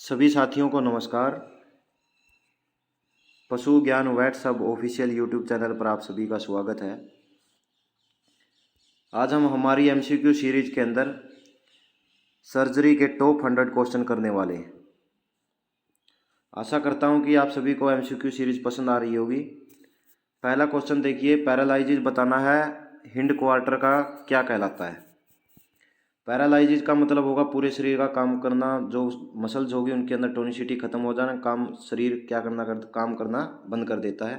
सभी साथियों को नमस्कार। पशु ज्ञान वैट सब ऑफिशियल यूट्यूब चैनल पर आप सभी का स्वागत है। आज हम हमारी एमसीक्यू सीरीज के अंदर सर्जरी के टॉप 100 क्वेश्चन करने वाले हैं। आशा करता हूं कि आप सभी को एमसीक्यू सीरीज पसंद आ रही होगी। पहला क्वेश्चन देखिए, पैरालाइजिस बताना है हिंड क्वार्टर का क्या कहलाता है। पैरालाइजिस का मतलब होगा पूरे शरीर का काम करना, जो मसल्स होगी उनके अंदर टोनिसिटी खत्म हो जाना, शरीर क्या काम करना बंद कर देता है।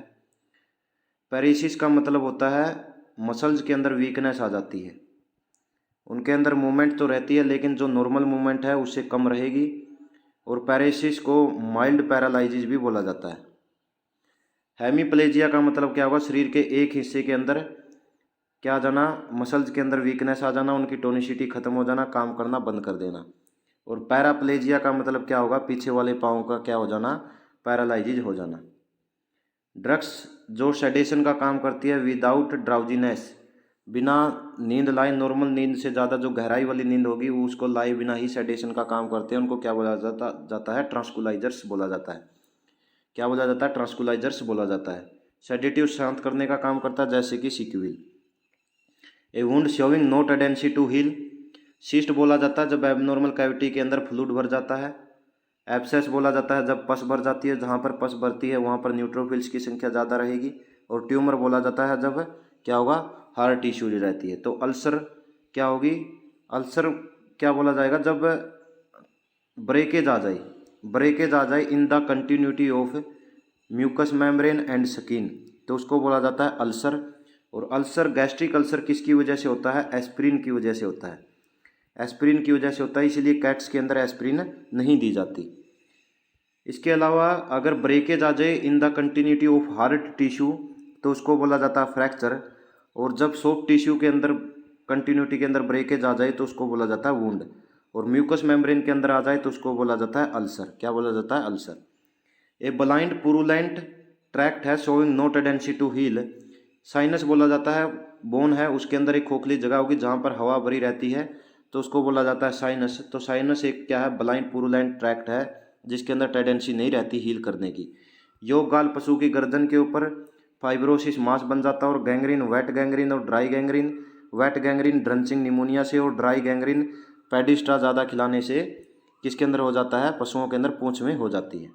पैरेसिस का मतलब होता है मसल्स के अंदर वीकनेस आ जाती है, उनके अंदर मूवमेंट तो रहती है लेकिन जो नॉर्मल मूवमेंट है उससे कम रहेगी। और पैरेसिस को माइल्ड पैरालाइजिस भी बोला जाता है। हेमीप्लेजिया का मतलब क्या होगा, शरीर के एक हिस्से के अंदर क्या आ जाना, मसल्स के अंदर वीकनेस आ जाना, उनकी टोनिसिटी खत्म हो जाना, काम करना बंद कर देना। और पैराप्लेजिया का मतलब क्या होगा, पीछे वाले पाँव का क्या हो जाना, पैरालाइजिस हो जाना। ड्रग्स जो सेडेशन का काम करती है विदाउट ड्राउजीनेस, बिना नींद लाए, नॉर्मल नींद से ज़्यादा जो गहराई वाली नींद होगी उसको लाए बिना ही सेडेशन का काम करते हैं, उनको क्या बोला जाता है, ट्रांसकुलाइजर्स बोला जाता है। क्या बोला जाता है, ट्रांसकुलाइजर्स बोला जाता है। सेडेटिव शांत करने का काम करता है, जैसे कि sequel. A wound showing no tendency to heal, cyst बोला जाता है जब एबनॉर्मल कैविटी के अंदर फ्लूइड भर जाता है। एब्सेस बोला जाता है जब पस भर जाती है, जहाँ पर पस भरती है वहाँ पर न्यूट्रोफिल्स की संख्या ज़्यादा रहेगी। और ट्यूमर बोला जाता है जब क्या होगा, हार्ड टिश्यू रहती है। तो अल्सर क्या होगी, अल्सर क्या बोला जाएगा, जब ब्रेकेज आ जाए, ब्रेकेज आ जाए in the continuity of mucous membrane and skin, तो उसको बोला जाता है अल्सर। और अल्सर, गैस्ट्रिक अल्सर किसकी वजह से होता है, एस्प्रिन की वजह से होता है। एस्प्रिन की वजह से होता है, इसीलिए कैट्स के अंदर एस्प्रिन नहीं दी जाती। इसके अलावा अगर ब्रेकेज आ जाए in the continuity of hard tissue तो उसको बोला जाता है फ्रैक्चर। और जब सॉफ्ट टिश्यू के अंदर कंटिन्यूटी के अंदर ब्रेकेज आ जाए तो उसको बोला जाता है वुंड। और म्यूकस मेम्ब्रेन के अंदर आ जाए तो उसको बोला जाता है अल्सर। क्या बोला जाता है, ulcer. A blind purulent tract है showing no tendency to heal, sinus बोला जाता है, बोन है उसके अंदर एक खोखली जगह होगी जहाँ पर हवा भरी रहती है, तो उसको बोला जाता है साइनस। तो साइनस एक क्या है, ब्लाइंड पुरुलेंट ट्रैक्ट है जिसके अंदर टेंडेंसी नहीं रहती हील करने की। योग गाल पशु की गर्दन के ऊपर फाइब्रोसिस मांस बन जाता है। और गैंग्रीन, वेट गैंग्रीन और dry gangrene, wet gangrene drenching pneumonia से, और ड्राई गैंग्रीन पेडिस्ट्रा ज़्यादा खिलाने से किसके अंदर हो जाता है, पशुओं के अंदर पूंछ में हो जाती है।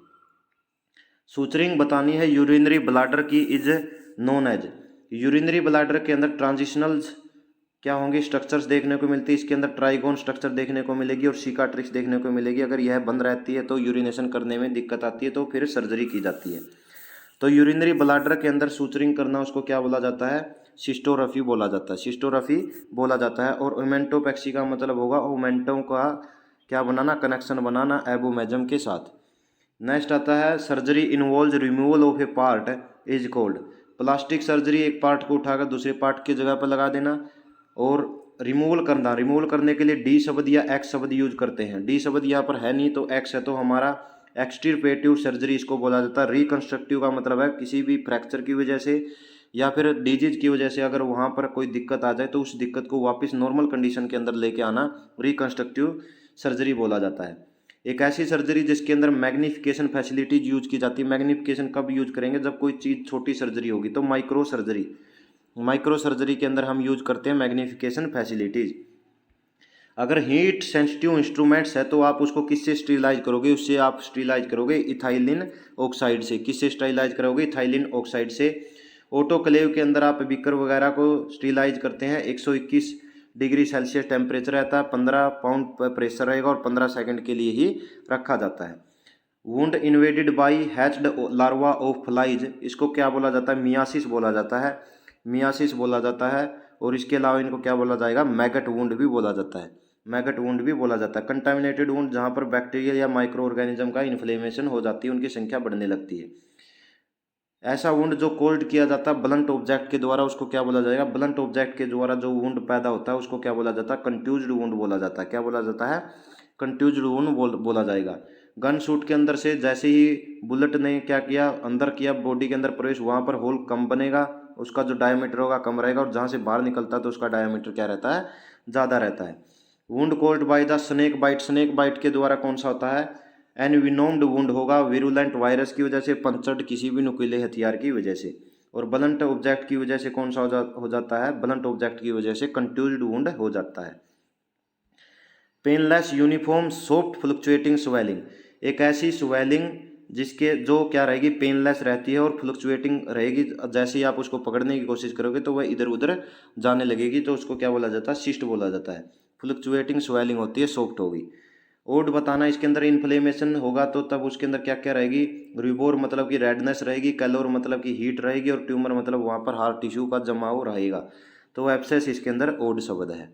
सूचरिंग बतानी है यूरिनरी ब्लाडर की, is known as, urinary bladder के अंदर ट्रांजिशनल्स क्या होंगे, स्ट्रक्चर्स देखने को मिलती है। इसके अंदर ट्राइगोन स्ट्रक्चर देखने को मिलेगी और सिकाट्रिक्स देखने को मिलेगी। अगर यह बंद रहती है तो यूरिनेशन करने में दिक्कत आती है, तो फिर सर्जरी की जाती है। तो यूरिनरी ब्लाडर के अंदर सूचरिंग करना उसको क्या बोला जाता है, सिस्टोरफी बोला जाता है, सिस्टोरफी बोला जाता है। और ओमेंटोपेक्सी का मतलब होगा ओमेंटो का क्या बनाना, कनेक्शन बनाना एबोमेजम के साथ। नेक्स्ट आता है surgery involve removal of A part is called, plastic surgery, एक पार्ट को उठाकर दूसरे पार्ट की जगह पर लगा देना। और रिमूवल करना, रिमूवल करने के लिए डी शब्द या एक्स शब्द यूज करते हैं। डी शब्द यहाँ पर है नहीं तो एक्स है, तो हमारा एक्सटिरपेटिव सर्जरी इसको बोला जाता है। रिकंस्ट्रक्टिव का मतलब है किसी भी फ्रैक्चर की वजह से या फिर डिजीज की वजह से अगर वहाँ पर कोई दिक्कत आ जाए तो उस दिक्कत को वापस नॉर्मल कंडीशन के अंदर लेके आना रिकंस्ट्रक्टिव सर्जरी बोला जाता है। एक ऐसी सर्जरी जिसके अंदर मैग्निफिकेशन फैसिलिटीज यूज की जाती है। मैग्निफिकेशन कब यूज करेंगे, जब कोई चीज़ छोटी सर्जरी होगी, तो माइक्रो सर्जरी, माइक्रो सर्जरी के अंदर हम यूज करते हैं मैग्निफिकेशन फैसिलिटीज। अगर हीट सेंसिटिव इंस्ट्रूमेंट्स है तो आप उसको किससे स्टेरिलाइज करोगे, उससे आप स्टेरिलाइज करोगे इथाइलिन ऑक्साइड से। किससे स्टेरिलाइज करोगे, इथाइलिन ऑक्साइड से। ऑटोक्लेव के अंदर आप बीकर वगैरह को स्टेरिलाइज करते हैं। 121 डिग्री सेल्सियस टेम्परेचर रहता है, 15 पाउंड प्रेशर रहेगा और 15 सेकंड के लिए ही रखा जाता है। Wound invaded by hatched larva of flies, इसको क्या बोला जाता है, मियासिस बोला जाता है, मियासिस बोला जाता है। और इसके अलावा इनको क्या बोला जाएगा, मैगट वुंड भी बोला जाता है, मैगट वुंड भी बोला जाता है। कंटामिनेटेड वुंड, जहाँ पर बैक्टीरिया या माइक्रो ऑर्गेनिज्म का इन्फ्लेमेशन हो जाती है, उनकी संख्या बढ़ने लगती है। ऐसा वुंड जो कोल्ड किया जाता है ब्लंट ऑब्जेक्ट के द्वारा, उसको क्या बोला जाएगा, ब्लंट ऑब्जेक्ट के द्वारा जो वुंड पैदा होता है उसको क्या बोला जाता है, कंट्यूज्ड वुंड बोला जाता है। क्या बोला जाता है, कंट्यूज्ड वुंड बोला जाएगा। गन शूट के अंदर से जैसे ही बुलेट ने क्या किया, अंदर किया बॉडी के अंदर प्रवेश, वहाँ पर होल कम बनेगा, उसका जो डायमीटर होगा कम रहेगा, और जहाँ से बाहर निकलता है तो उसका डायमीटर क्या रहता है, ज़्यादा रहता है। Wound called by the snake bite, snake bite के द्वारा कौन सा होता है, एनविनोम्ड वुंड होगा विरुलेंट वायरस की वजह से, पंचर्ड किसी भी नुकीले हथियार की वजह से। और ब्लंट ऑब्जेक्ट की वजह से कौन सा हो जाता है, ब्लंट ऑब्जेक्ट की वजह से कंट्यूज्ड वुंड हो जाता है। Painless uniform soft fluctuating swelling, एक ऐसी स्वेलिंग जिसके जो क्या रहेगी, पेनलेस रहती है और फ्लक्चुएटिंग रहेगी, जैसे ही आप उसको पकड़ने की कोशिश करोगे तो वह इधर उधर जाने लगेगी, तो उसको क्या बोला जाता है, सिस्ट बोला जाता है। फ्लक्चुएटिंग स्वेलिंग होती है, सॉफ्ट होगी। ओड बताना, इसके अंदर इन्फ्लेमेशन होगा तो तब उसके अंदर क्या क्या रहेगी, रिबोर मतलब कि रेडनेस रहेगी, कैलोर मतलब कि हीट रहेगी, और ट्यूमर मतलब वहाँ पर हार्ड टिश्यू का जमाव रहेगा, तो एब्सेस इसके अंदर ओड शब्द है।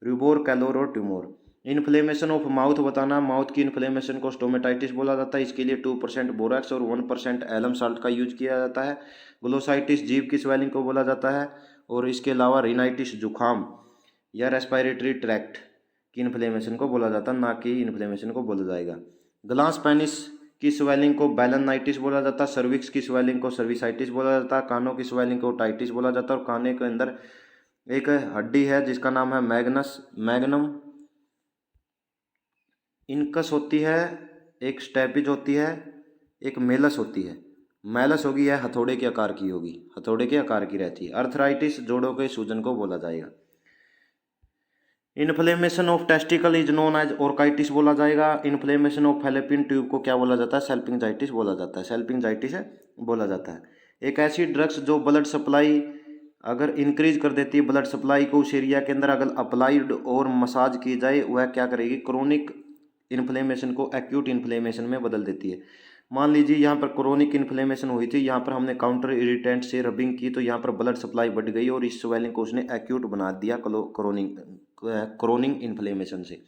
रिबोर, कैलोर और ट्यूमर। इन्फ्लेमेशन ऑफ माउथ बताना, माउथ की इन्फ्लेमेशन को स्टोमेटाइटिस बोला जाता है, इसके लिए 2% बोरैक्स और 1% एलम साल्ट का यूज किया जाता है। ग्लोसाइटिस जीभ की स्वेलिंग को बोला जाता है, और इसके अलावा रिनाइटिस जुखाम या रेस्पिरेटरी ट्रैक्ट की इन्फ्लेमेशन को बोला जाता है, ना कि इन्फ्लेमेशन को बोला जाएगा। ग्लास पेनिस की स्वेलिंग को बैलनाइटिस बोला जाता है, सर्विक्स की स्वेलिंग को सर्विसाइटिस बोला जाता है, कानों की स्वेलिंग को टाइटिस बोला जाता है, और काने के अंदर एक हड्डी है जिसका नाम है मैग्नम इनकस होती है, एक स्टेपिज होती है, एक मेलस होती है। मेलस होगी, यह हथौड़े के आकार की होगी, हथौड़े के आकार की रहती है। अर्थराइटिस जोड़ों के सूजन को बोला जाएगा। Inflammation of testicle is known as orchitis बोला जाएगा। इन्फ्लेमेशन ऑफ फैलोपियन ट्यूब को क्या बोला जाता है, सेल्पिंजाइटिस बोला जाता है, सेल्पिंजाइटिस बोला जाता है। एक ऐसी ड्रग्स जो ब्लड सप्लाई अगर इंक्रीज कर देती है, ब्लड सप्लाई को उस एरिया के अंदर अगर अप्लाइड और मसाज की जाए, वह क्या करेगी, क्रोनिक इन्फ्लेमेशन को एक्यूट इन्फ्लेमेशन में बदल देती है। मान लीजिए यहाँ पर क्रोनिक इन्फ्लेमेशन हुई थी, यहाँ पर हमने काउंटर इरिटेंट से रबिंग की, तो यहाँ पर ब्लड सप्लाई बढ़ गई और इस स्वेलिंग को उसने एक्यूट बना दिया क्रोनिक इन्फ्लेमेशन से।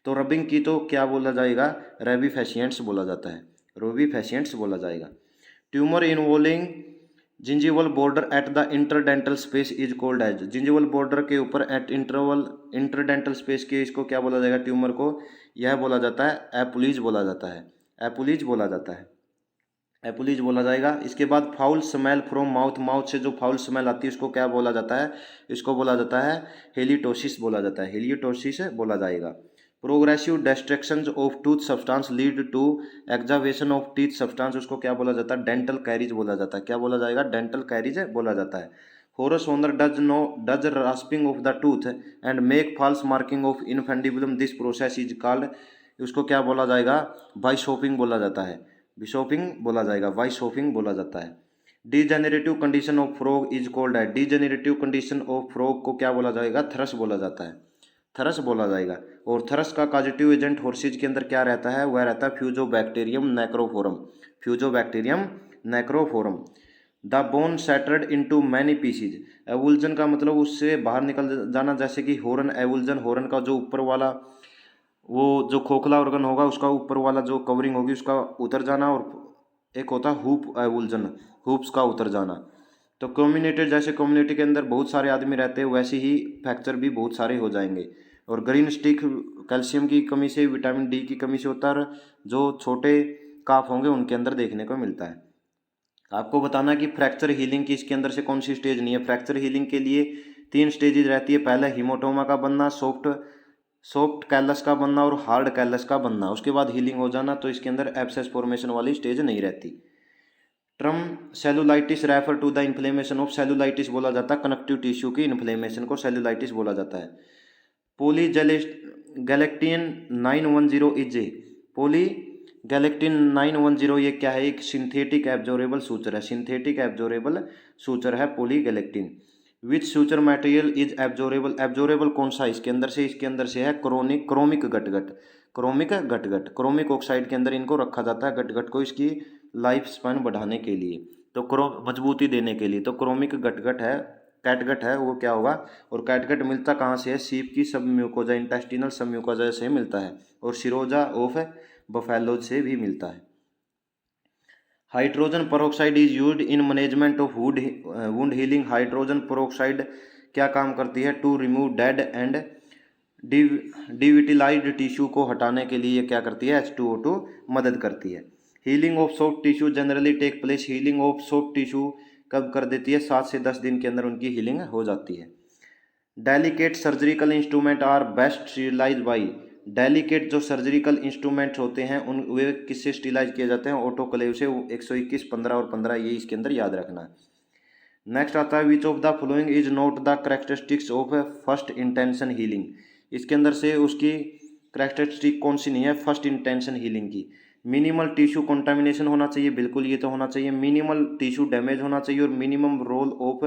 तो रबिंग की तो क्या बोला जाएगा, रेबीफेशिएंट्स बोला जाता है, रेबीफेशिएंट्स बोला जाएगा। Tumour involving gingival border at the interdental space is called as, gingival border के ऊपर एट इंटरडेंटल स्पेस के इसको क्या बोला जाएगा, ट्यूमर को, यह बोला जाता है एपुलीज बोला जाता है, एपुलीज बोला जाता है, एपुलीज बोला जाएगा। इसके बाद foul smell from mouth, mouth से जो फाउल स्मेल आती है उसको क्या बोला जाता है, इसको बोला जाता है हेलिटोसिस बोला जाता है, हेलियोटोसिस बोला जाएगा। Progressive destruction of tooth substance lead to excavation of teeth substance, उसको क्या बोला जाता है, डेंटल कैरीज बोला जाता है, क्या बोला जाएगा, डेंटल कैरीज बोला जाता है। Horse owner does rasping of the tooth and make false marking of infundibulum, this process is called, उसको क्या बोला जाएगा, बाइशोपिंग बोला जाता है, बिशोपिंग बोला जाएगा, बाइशोपिंग बोला जाता है। Degenerative condition of frog is called है, डीजेनरेटिव कंडीशन ऑफ फ्रॉग को क्या बोला जाएगा, थ्रस बोला जाता है, थ्रस बोला जाएगा। और थ्रस का कॉजेटिव एजेंट हॉर्सिज के अंदर क्या रहता है, वह रहता है fusobacterium necrophorum, fusobacterium necrophorum. The bone shattered into many pieces, avulsion का मतलब उससे बाहर निकल जाना, जैसे कि हॉर्न एवुल्जन, हॉर्न का जो ऊपर वाला वो जो खोखला ऑर्गन होगा उसका ऊपर वाला जो कवरिंग होगी उसका उतर जाना, और एक होता है हुप एवुल्जन, हुप्स का उतर जाना। तो कम्युनिटी, जैसे कम्युनिटी के अंदर बहुत सारे आदमी रहते हैं वैसे ही फ्रैक्चर भी बहुत सारे हो जाएंगे। और ग्रीन स्टिक कैल्शियम की कमी से, विटामिन डी की कमी से होता है, जो छोटे काफ होंगे उनके अंदर देखने को मिलता है। आपको बताना कि फ्रैक्चर हीलिंग की इसके अंदर से कौन सी स्टेज नहीं है। फ्रैक्चर हीलिंग के लिए 3 स्टेजेज रहती है, पहले हीमोटोमा का बनना, सॉफ्ट कैलस का बनना और हार्ड कैलस का बनना, उसके बाद हीलिंग हो जाना। तो इसके अंदर एब्सेस फॉर्मेशन वाली स्टेज नहीं रहती। Term cellulitis refer to the inflammation of, cellulitis बोला जाता है कनेक्टिव टिश्यू की इन्फ्लेमेशन को सेलुलाइटिस बोला जाता है। गैलेक्टिन 910 इज ए, गैलेक्टिन 910 ये क्या है, एक सिंथेटिक एब्जॉर्बेबल सूचर है, सिंथेटिक एब्जॉर्बेबल सूचर है polyglactin. Which suture material is absorbable, absorbable कौन सा इसके अंदर से, इसके अंदर से है क्रोमिक गटगट, क्रोमिक ऑक्साइड के अंदर इनको रखा जाता है, गटगट को इसकी लाइफ स्पैन बढ़ाने के लिए, तो मजबूती देने के लिए। तो क्रोमिक गटगट है, कैटगट है, वो क्या होगा। और कैटगट मिलता कहाँ से है, सीप की सब म्यूकोजा, इंटेस्टिनल सब म्यूकोजा से मिलता है, और सिरोजा ऑफ बफेलो से भी मिलता है। Hydrogen peroxide is used in management of wound healing, hydrogen peroxide क्या काम करती है, to remove dead and devitalized tissue को हटाने के लिए क्या करती है, H2O2 मदद करती है। Healing of soft tissue generally take place, healing of soft tissue कब कर देती है, 7 से 10 दिन के अंदर उनकी हीलिंग हो जाती है। Delicate surgical instrument are best sterilize by, delicate जो सर्जिकल इंस्ट्रूमेंट्स होते हैं उन वे किससे स्टीलाइज किए जाते हैं, ऑटोक्लेव से। 121, 15 और 15 ये इसके अंदर याद रखना है। नेक्स्ट आता है विच of the following is not the characteristics of first intention healing. इसके अंदर से उसकी करेक्टरिस्टिक कौन सी नहीं है फर्स्ट इंटेंशन हीलिंग की। मिनिमल टिश्यू कंटामिनेशन होना चाहिए, बिल्कुल ये तो होना चाहिए। मिनिमल टिश्यू डैमेज होना चाहिए और minimum role of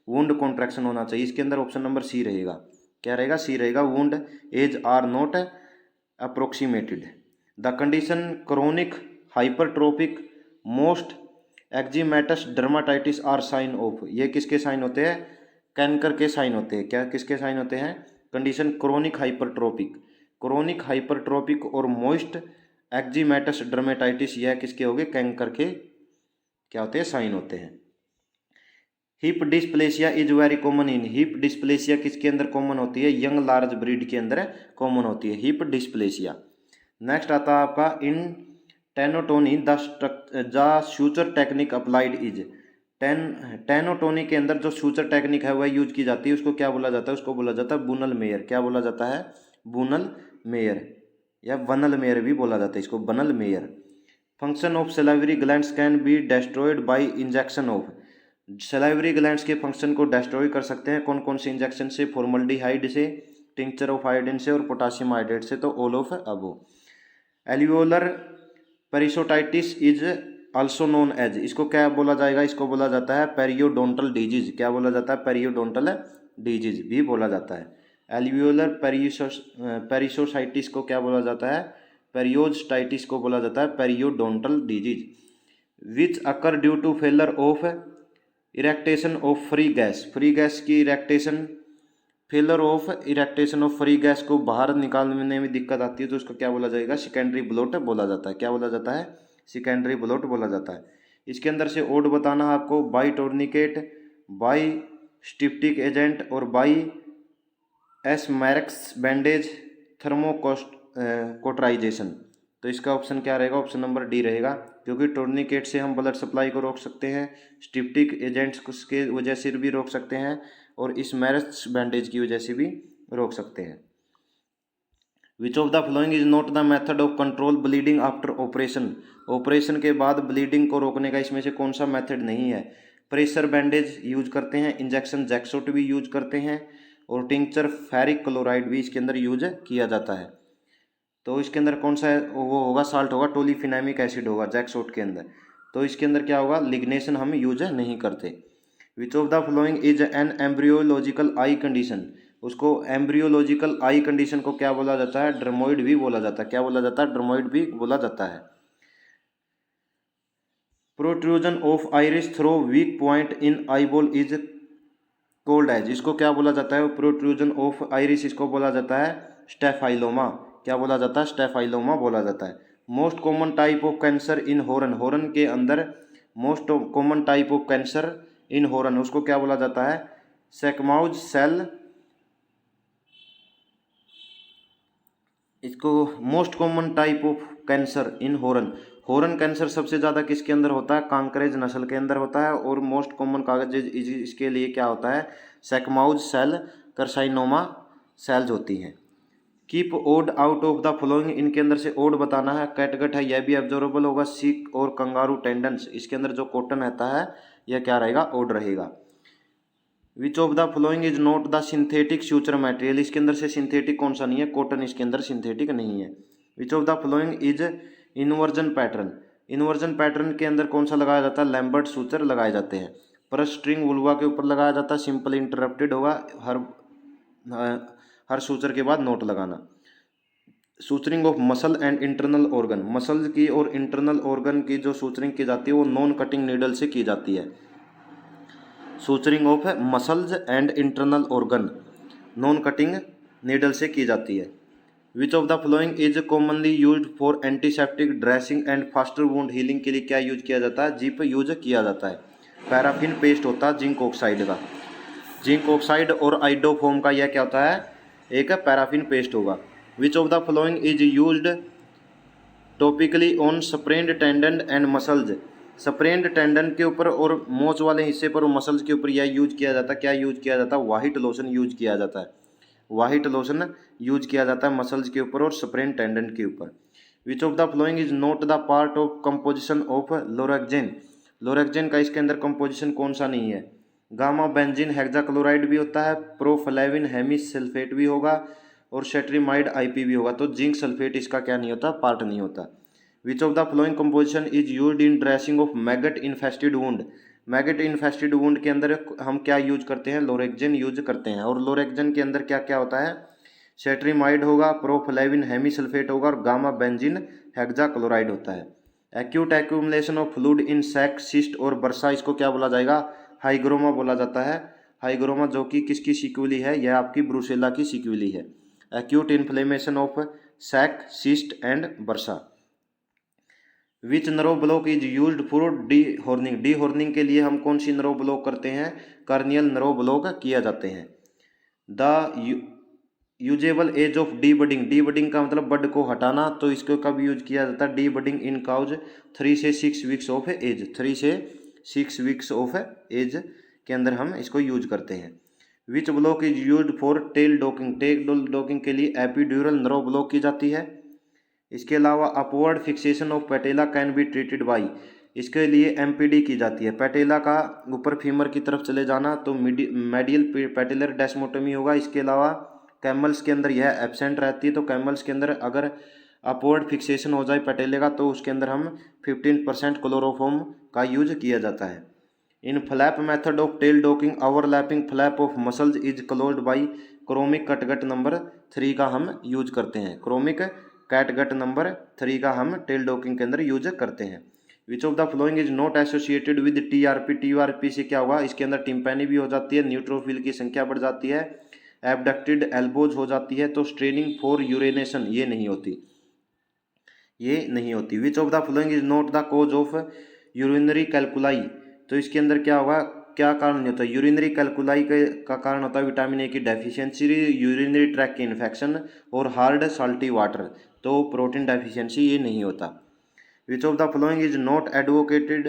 wound contraction होना चाहिए। इसके अंदर ऑप्शन नंबर सी रहेगा। क्या रहेगा? सी रहेगा। Wound edge are not approximated. The condition chronic hypertrophic most eczematous dermatitis are sign of. ये किसके साइन होते हैं? कैंकर के साइन होते हैं। क्या किसके साइन होते हैं? Condition chronic hypertrophic. Chronic hypertrophic और मोस्ट एक्जिमेटस डर्मेटाइटिस यह किसके हो गए? कैंकर के क्या होते हैं? साइन होते हैं। Hip dysplasia is very common in. Hip dysplasia किसके अंदर कॉमन होती है? यंग लार्ज ब्रीड के अंदर कॉमन होती है हिप डिस्प्लेसिया। नेक्स्ट आता है आपका in tenotomy the suture technique applied is. Tenotomy के अंदर जो सूचर टेक्निक है वह यूज की जाती है, उसको क्या बोला जाता है? उसको बोला जाता है बुनल मेयर। क्या बोला जाता है? बुनल मेयर या बनल मेयर भी बोला जाता है इसको, बनल mayor. Function of salivary glands can be destroyed by injection of. Salivary glands के फंक्शन को डिस्ट्रॉय कर सकते हैं कौन कौन से इंजेक्शन से? फॉर्मल्डिहाइड से, टिंक्चर ऑफ आयोडीन से और पोटाशियम आयोडेट से। तो all of above. Alveolar periostitis is also known as. इसको क्या बोला जाएगा? इसको बोला जाता है पेरियोडोंटल डिजीज। क्या बोला जाता है? पेरियोडोंटल डिजीज भी बोला जाता है। एल्वियोलर पेरिसोसाइटिस को क्या बोला जाता है? पेरियोस्टाइटिस को बोला जाता है periodontal disease. Which occur due to failure of eructation of free gas. Free gas की eructation, failure of eructation of free gas को बाहर निकालने में दिक्कत आती है तो उसको क्या बोला जाएगा? सेकेंडरी ब्लोट बोला जाता है। क्या बोला जाता है? सेकेंडरी ब्लोट बोला जाता है। इसके अंदर से ओड बताना है आपको। बाई टोर्निकेट, बाई स्टिप्टिक एजेंट और बाई एसमैरक्स बैंडेज, थर्मोकोट्राइजेशन। तो इसका ऑप्शन क्या रहेगा? ऑप्शन नंबर डी रहेगा, क्योंकि टोर्निकेट से हम ब्लड सप्लाई को रोक सकते हैं, स्टिप्टिक एजेंट्स के वजह से भी रोक सकते हैं और इस मैरक्स बैंडेज की वजह से भी रोक सकते हैं। विच of the following is not the method of control bleeding after operation. Operation के बाद ब्लीडिंग को रोकने का इसमें से कौन सा मेथड नहीं है? प्रेशर बैंडेज यूज करते हैं, इंजेक्शन जैक्सोट भी यूज करते हैं और टिंक्चर फेरिक क्लोराइड भी इसके अंदर यूज किया जाता है। तो इसके अंदर कौन सा है? वो होगा साल्ट होगा, टोलीफिनामिक एसिड होगा जैक्सोट के अंदर। तो इसके अंदर क्या होगा? लिग्नेशन हम यूज नहीं करते। विच of the following is an embryological I condition. उसको एम्ब्रियोलॉजिकल आई कंडीशन को क्या बोला जाता है? ड्रमोइड भी बोला जाता है। क्या बोला जाता है? ड्रमोइड भी बोला जाता है। Protrusion of iris through weak point in eyeball is called as. इसको क्या बोला जाता है? प्रोट्रूजन ऑफ आइरिस इसको बोला जाता है स्टेफाइलोमा। क्या बोला जाता है? स्टेफाइलोमा बोला जाता है। Most common type of cancer in horn. Horn के अंदर most common type of cancer in horn, उसको क्या बोला जाता है? सेकमाउज सेल। इसको most common type of cancer in horn. Horn cancer सबसे ज़्यादा किसके अंदर होता है? कांकरेज नस्ल के अंदर होता है और मोस्ट कॉमन कागज इसके लिए क्या होता है? सेकमाउज सेल कार्सिनोमा सेल्स होती हैं। Keep odd out of the following. इनके अंदर से ओड बताना है। कैटगट है, यह भी ऑब्जर्वेबल होगा। सिक और कंगारू टेंडेंस, इसके अंदर जो कॉटन रहता है यह क्या रहेगा? ओड रहेगा। Which of the following is not the synthetic suture material. इसके अंदर से सिंथेटिक कौन सा नहीं है? कॉटन इसके अंदर सिंथेटिक नहीं है। विच of the following is inversion pattern. Inversion pattern के अंदर कौन सा लगाया जाता है? लैम्बर्ट सूचर लगाए जाते हैं। पर स्ट्रिंग वुल्वा के ऊपर लगाया जाता है। सिंपल इंटरप्टेड होगा, हर सूचर के बाद नोट लगाना। Suturing of muscle and internal organ. Muscle की और इंटरनल ऑर्गन की जो सूचरिंग की जाती है वो नॉन कटिंग नीडल से की जाती है। Suturing of muscles and internal organ non cutting needle से की जाती है। विच of the following is commonly used for antiseptic dressing and faster wound healing. के लिए क्या यूज किया जाता है? जिप यूज किया जाता है। पैराफिन पेस्ट होता है जिंक ऑक्साइड का। जिंक ऑक्साइड और आइडोफोम का यह क्या होता है? एक पैराफिन पेस्ट होगा। Which of the following is used topically on sprained tendon and muscles. Sprained tendon के ऊपर और मोच वाले हिस्से पर और मसल्स के ऊपर यह यूज किया जाता है। क्या यूज किया जाता है? वाइट लोशन यूज किया जाता है। वाइट लोशन यूज किया जाता है मसल्स के ऊपर और स्प्रेन टेंडन के ऊपर। Which of the following is not the part of composition of Lorexane, Lorexane का इसके अंदर कंपोजिशन कौन सा नहीं है। गामा बेंजीन हेक्साक्लोराइड भी होता है, प्रोफ्लेविन हेमिस सल्फेट भी होगा और सेट्रीमाइड आईपी भी होगा, तो जिंक सल्फेट इसका क्या नहीं होता, पार्ट नहीं होता। विच of the flowing composition is used in dressing of maggot infested wound, maggot infested wound के अंदर हम क्या यूज करते हैं, लोरेक्जेन यूज करते हैं। और लोरेक्जेन के अंदर क्या क्या होता है, सेट्रीमाइड होगा, प्रोफ्लेविन हेमिसल्फेट होगा और गामा बेंजीन हेक्साक्लोराइड होता है। Acute accumulation of fluid in sac, cyst और बर्सा, इसको क्या बोला जाएगा, हाइग्रोमा बोला जाता है। हाइग्रोमा जो कि किसकी सिक्वली है, यह आपकी ब्रुसेला की सिक्वली है। Acute inflammation of sac, cyst and bursa. Which nerve block is used for dehorning, dehorning के लिए हम कौन सी नर्व ब्लॉक करते हैं, कार्नियल नर्व ब्लॉक किया जाते हैं। The usable age of disbudding, disbudding का मतलब बड को हटाना, तो इसको कब यूज किया जाता है, डी बडिंग इन काउज 3 से 6 वीक्स ऑफ एज, 3 से 6 वीक्स ऑफ एज के अंदर हम इसको यूज करते हैं। Which block is used for tail docking, tail docking के लिए एपिड्यूरल नर्व ब्लॉक की जाती है। इसके अलावा upward fixation of पैटेला can be treated by, इसके लिए एमपीडी की जाती है। पैटेला का ऊपर फीमर की तरफ चले जाना तो मेडियल पैटेलर डेस्मोटोमी होगा। इसके अलावा कैमल्स के अंदर यह एब्सेंट रहती है, तो कैमल्स के अंदर अगर अपवर्ड फिक्सेशन हो जाए पैटेले का तो उसके अंदर हम 15% क्लोरोफॉर्म का यूज किया जाता है। In flap method of tail docking overlapping flap of muscles is closed by chromic catgut number 3 का हम यूज करते हैं। क्रोमिक कैटगट नंबर 3 का हम टेल डॉकिंग के अंदर यूज करते हैं। विच of the following is not associated with TRP, TRP से क्या होगा, इसके अंदर टिम्पैनी भी हो जाती है, न्यूट्रोफिल की संख्या बढ़ जाती है, एबडक्टेड एल्बोज हो जाती है, तो स्ट्रेनिंग फॉर यूरिनेशन ये नहीं होती, ये नहीं होती। विच of the following is not the cause of urinary calculi, तो इसके अंदर क्या होगा, क्या कारण नहीं होता, यूरिनरी कैलकुलाई का कारण होता है विटामिन ए की डेफिशिएंसी, यूरिनरी ट्रैक की इन्फेक्शन और हार्ड साल्टी वाटर, तो प्रोटीन डेफिशिएंसी ये नहीं होता। विच of the following is not advocated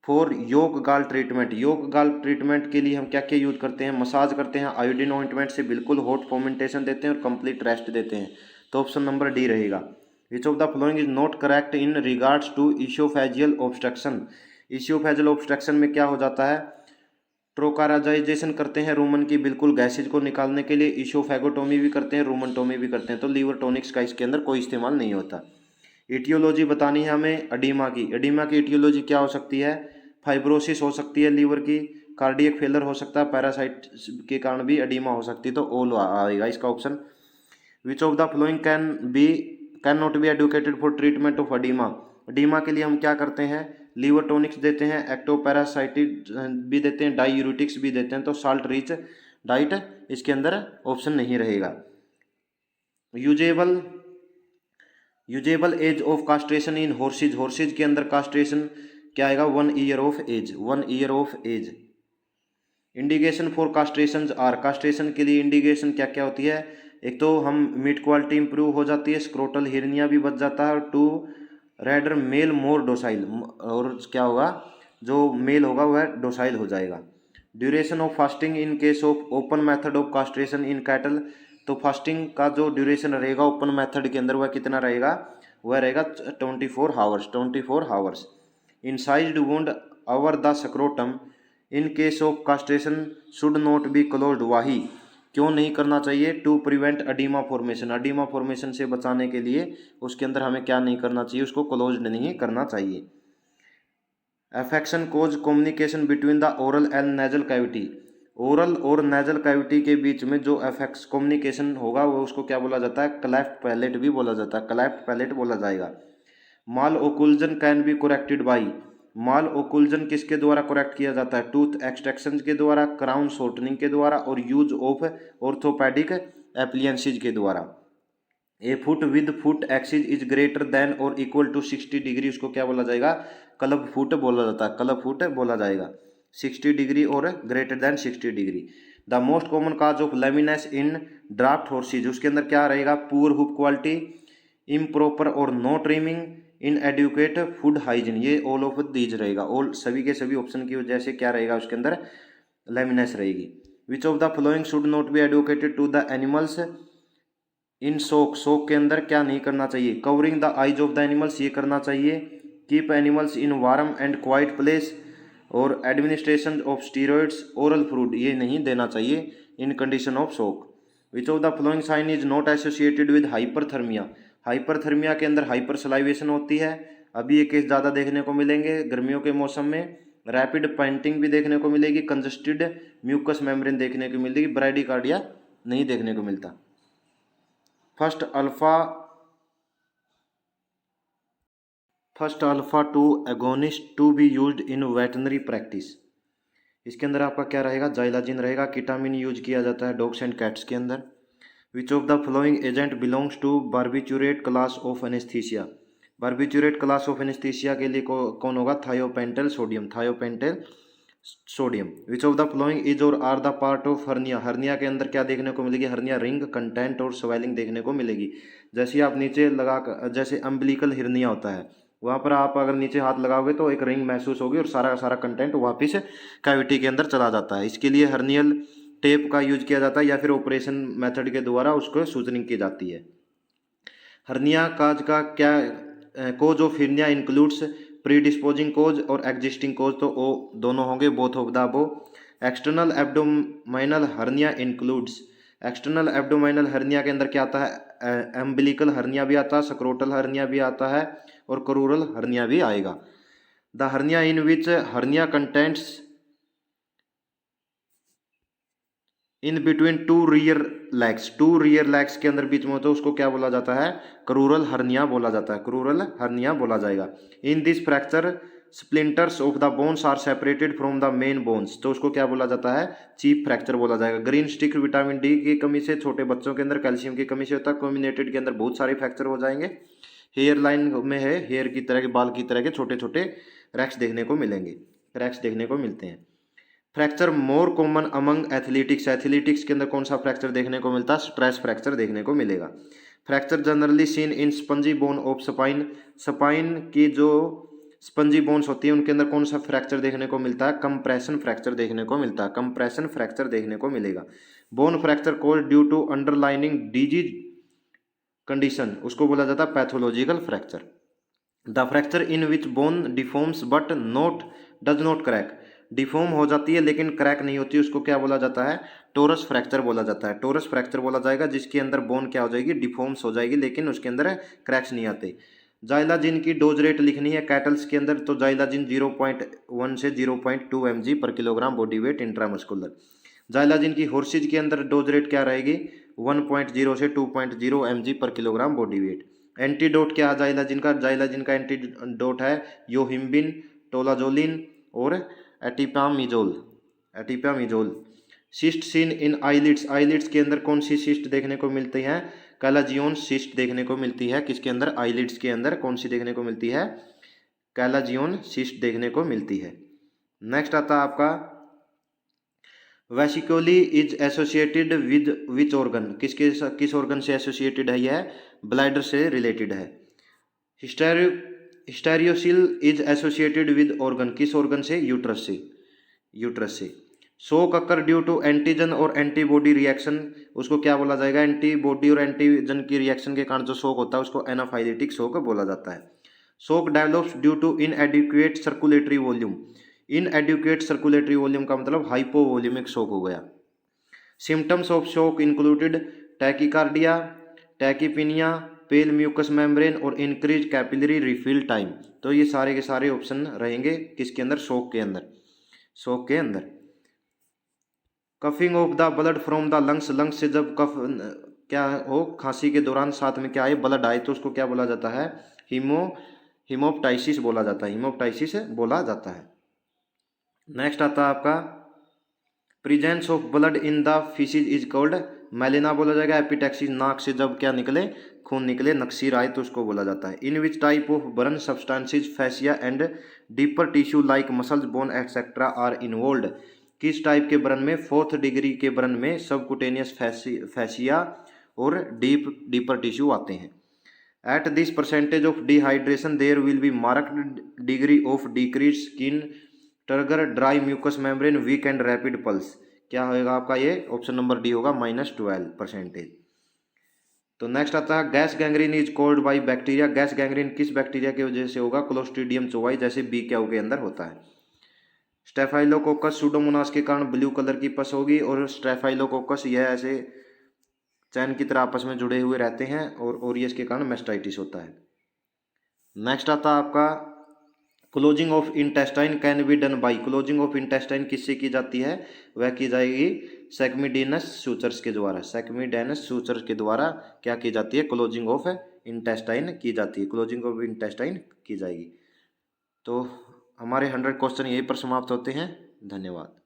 for योग गाल ट्रीटमेंट, योग गाल ट्रीटमेंट के लिए हम क्या क्या यूज करते हैं, मसाज करते हैं, आयोडीन ऑइंटमेंट से बिल्कुल हॉट फोमेंटेशन देते हैं और कंप्लीट रेस्ट देते हैं, तो ऑप्शन नंबर डी रहेगा। Which of the following is not correct in regards to oesophageal obstruction, oesophageal obstruction में क्या हो जाता है, ट्रोकाराइजेशन करते हैं रूमन की बिल्कुल गैसेज को निकालने के लिए, इशोफेगोटोमी भी करते हैं, रूमनटोमी भी करते हैं, तो लीवर टॉनिक्स का इसके अंदर कोई इस्तेमाल नहीं होता। एटियोलॉजी बतानी है हमें एडीमा की, एडीमा की एटियोलॉजी क्या हो सकती है, फाइब्रोसिस हो सकती है लीवर की, कार्डियक फेलर हो सकता है, पैरासाइट के कारण भी एडीमा हो सकती है, तो ओल आएगा इसका option. Which of the following can not be educated for treatment of oedema, oedema के लिए हम क्या करते हैं, लीवर टॉनिक्स देते हैं, एक्टोपैरासाइटिक भी देते हैं, डायूरिटिक्स भी देते हैं, तो साल्ट रिच डाइट इसके अंदर ऑप्शन नहीं रहेगा। Usable age of castration in horses, horses के अंदर कास्ट्रेशन क्या आएगा, 1 year of age, 1 year of age. Indication for castration are, castration के लिए इंडिकेशन क्या क्या होती है, एक तो हम मीट क्वालिटी इंप्रूव हो जाती है, स्क्रोटल हिरनिया भी बच जाता है, और 2 रेडर मेल मोर डोसाइल, और क्या होगा, जो मेल होगा वह डोसाइल हो जाएगा। Duration of fasting in case of open method of castration in cattle, तो फास्टिंग का जो ड्यूरेशन रहेगा ओपन मेथड के अंदर वह कितना रहेगा, वह रहेगा 24 hours, 24 hours. Incised wound over the scrotum in case of castration should not be closed, why क्यों नहीं करना चाहिए, to prevent oedema formation, oedema formation से बचाने के लिए उसके अंदर हमें क्या नहीं करना चाहिए, उसको क्लोज्ड नहीं करना चाहिए। Affection cause communication between the oral and nasal cavity, oral और नेजल कैविटी के बीच में जो एफेक्स कम्युनिकेशन होगा वो उसको क्या बोला जाता है, क्लेफ्ट पैलेट भी बोला जाता है, क्लेफ्ट पैलेट बोला जाएगा। माल ओकुल्जन कैन बी करेक्टेड बाई, माल ओकुल्जन किसके द्वारा करेक्ट किया जाता है, टूथ एक्सट्रैक्शन के द्वारा, क्राउन शॉर्टनिंग के द्वारा और यूज ऑफ ऑर्थोपेडिक एप्लियंसेज के द्वारा। A foot with foot axis is greater than और इक्वल टू 60 डिग्री, उसको क्या बोला जाएगा, क्लब फुट बोला जाता है, क्लब फुट बोला जाएगा, 60 डिग्री और greater than 60 degree. The most common cause of laminitis in draft horses, उसके अंदर क्या रहेगा, पुअर हुप क्वालिटी, इम्प्रॉपर और no trimming, inadequate food hygiene, ये ऑल ऑफ दीज रहेगा, ऑल सभी के सभी ऑप्शन की वजह से क्या रहेगा उसके अंदर लेमिनेस रहेगी। Which of the following should not be advocated to the animals in shock, shock के अंदर क्या नहीं करना चाहिए? Covering the eyes of the animals, ये करना चाहिए। Keep animals in warm and quiet place, और administration of steroids oral fluid, ये नहीं देना चाहिए in condition of shock. Which of the following sign is not associated with hyperthermia, hyperthermia के अंदर हाइपर सलाइवेशन होती है, अभी ये केस ज़्यादा देखने को मिलेंगे गर्मियों के मौसम में। रैपिड पेंटिंग भी देखने को मिलेगी, कंजस्टेड म्यूकस मेम्ब्रेन देखने को मिलेगी, ब्राइडिकार्डिया नहीं देखने को मिलता। First alpha 2 agonist to be used in veterinary practice, इसके अंदर आपका क्या रहेगा? जाइलाजिन रहेगा। कीटामिन यूज किया जाता है डॉग्स एंड कैट्स के अंदर। Which of the following agent belongs to barbiturate class of anaesthesia, barbiturate class of anaesthesia के लिए कौन होगा? Thiopental sodium, thiopental sodium. Which of the following is और are the part of hernia, hernia के अंदर क्या देखने को मिलेगी? हर्निया रिंग, कंटेंट और स्वेलिंग देखने को मिलेगी। जैसे आप नीचे लगा, जैसे अम्बिलिकल हिरनिया होता है, वहाँ पर आप अगर नीचे हाथ लगाओगे तो एक रिंग महसूस होगी और सारा का सारा कंटेंट वापिस कैविटी के अंदर चला जाता है। इसके लिए हर्नियल टेप का यूज किया जाता है या फिर ऑपरेशन मेथड के द्वारा उसको सूजनिंग की जाती है। हर्निया काज का क्या cause of hernia includes predisposing cause और एग्जिस्टिंग कोज, तो वो दोनों होंगे, both of the above. External abdominal hernia includes, external abdominal hernia के अंदर क्या आता है? एम्बिलिकल हर्निया भी आता है, सक्रोटल हर्निया भी आता है और क्रूरल हर्निया भी आएगा। The hernia in which hernia contents in between two rear legs, two rear legs के अंदर बीच में होता है, उसको क्या बोला जाता है? क्रूरल हर्निया बोला जाता है, क्रूरल हर्निया बोला जाएगा। In this fracture splinters of the bones are separated from the main bones, तो उसको क्या बोला जाता है? चीप फ्रैक्चर बोला जाएगा। ग्रीन स्टिक विटामिन डी की कमी से, छोटे बच्चों के अंदर कैल्शियम की कमी से होता है। कम्युनेटेड के अंदर बहुत सारे फ्रैक्चर हो जाएंगे। हेयर लाइन में है, हेयर की तरह के, बाल की तरह के छोटे छोटे रैक्स देखने को मिलेंगे, रैक्स देखने को मिलते हैं। Fracture more common among athletics, athletics के अंदर कौन सा फ्रैक्चर देखने को मिलता है? स्ट्रेस फ्रैक्चर देखने को मिलेगा। Fracture generally seen in spongy bone of spine, spine की जो स्पंजी बोन्स होती है उनके अंदर कौन सा फ्रैक्चर देखने को मिलता है? कंप्रेशन फ्रैक्चर देखने को मिलता है, कंप्रेशन फ्रैक्चर देखने को मिलेगा। Bone fracture called due to underlining disease condition, उसको बोला जाता है pathological fracture. The fracture in which bone deforms but not does not crack, deform हो जाती है लेकिन क्रैक नहीं होती, उसको क्या बोला जाता है? टोरस फ्रैक्चर बोला जाता है, टोरस फ्रैक्चर बोला जाएगा जिसके अंदर बोन क्या हो जाएगी? डिफॉर्म्स हो जाएगी लेकिन उसके अंदर क्रैक्स नहीं आते। जाइलाजिन की डोज रेट लिखनी है कैटल्स के अंदर, तो जाइलाजिन 0.1 से 0.2 mg पर किलोग्राम बॉडी वेट इंट्रामस्कुलर। जाइलाजिन की हॉर्सेज के अंदर डोज रेट क्या रहेगी? 1.0 से 2.0 mg पर किलोग्राम बॉडी वेट। एंटीडोट क्या है जाइलाजिन का? जाइलाजिन का एंटीडोट है योहिम्बिन, टोलाजोलिन और atipamezole, atipamezole. Cyst seen in eyelids, eyelids के अंदर कौन सी सिस्ट देखने को मिलती है? कैलाजियोन सिस्ट देखने को मिलती है। किसके अंदर? आईलिड्स के अंदर कौन सी देखने को मिलती है? कैलाजियोन सिस्ट देखने को मिलती है। नेक्स्ट आता है आपका vesicocele is associated with which organ, किस ऑर्गन से एसोसिएटेड है? यह ब्लैडर से रिलेटेड है। Hysterocele is associated with organ, किस ऑर्गन से? यूट्रस से, यूट्रस से। Shock occur due to antigen और एंटीबॉडी रिएक्शन, उसको क्या बोला जाएगा? एंटीबॉडी और एंटीजन की रिएक्शन के कारण जो शोक होता है उसको एनाफाइलेटिक शोक बोला जाता है। Shock develops due to inadequate circulatory volume, inadequate circulatory volume का मतलब हाइपोवॉल्यूमिक शोक हो गया। Symptoms of shock included tachycardia, tachypnoea, pale mucous membrane और इंक्रीज कैपिलरी रिफिल टाइम, तो ये सारे के सारे ऑप्शन रहेंगे किसके अंदर? शोक के अंदर, शोक के अंदर। Coughing of the blood from the lungs, lungs से जब कफ क्या हो, खांसी के दौरान साथ में क्या आए? ब्लड आए, तो उसको क्या बोला जाता है? हिमोप्टाइसिस बोला जाता है, हिमोप्टाइसिस बोला जाता है। नेक्स्ट आता है आपका presence of blood in the faeces is called melena बोला जाएगा। एपिटैक्सिस, नाक से जब क्या निकले? खून निकले, नक्सीर आए, तो उसको बोला जाता है। In which type of burn substances fascia and deeper tissue like muscles, bone etcetera are involved, किस टाइप के बर्न में? 4th डिग्री के बर्न में सबकुटेनियस फैसिया और डीपर टिश्यू आते हैं। At this percentage of dehydration there will be marked degree of decrease skin, turgor dry mucous membrane, weak and rapid pulse, क्या होगा आपका, ये ऑप्शन नंबर डी होगा -12%। तो नेक्स्ट आता है gas gangrene is called by bacteria. Gas gangrene किस bacteria की वजह से होगा, क्लोस्ट्रीडियम चौवाई जैसे बी क्यू के अंदर होता है। स्टेफाइलोकोकस सूडोमोनास के कारण ब्लू कलर की पस होगी, और स्टेफाइलोकोकस यह ऐसे चैन की तरह आपस में जुड़े हुए रहते हैं, और ओरियस के कारण मेस्टाइटिस होता है। नेक्स्ट आता है आपका closing of intestine can be done by. Closing of intestine किससे की जाती है, वह की जाएगी सेक्मिडेनस सूचर्स के द्वारा। सेक्मिडेनस सूचर्स के द्वारा क्या की जाती है, क्लोजिंग ऑफ इंटेस्टाइन की जाती है, क्लोजिंग ऑफ इंटेस्टाइन की जाएगी। तो हमारे 100 क्वेश्चन यहीं पर समाप्त होते हैं। धन्यवाद।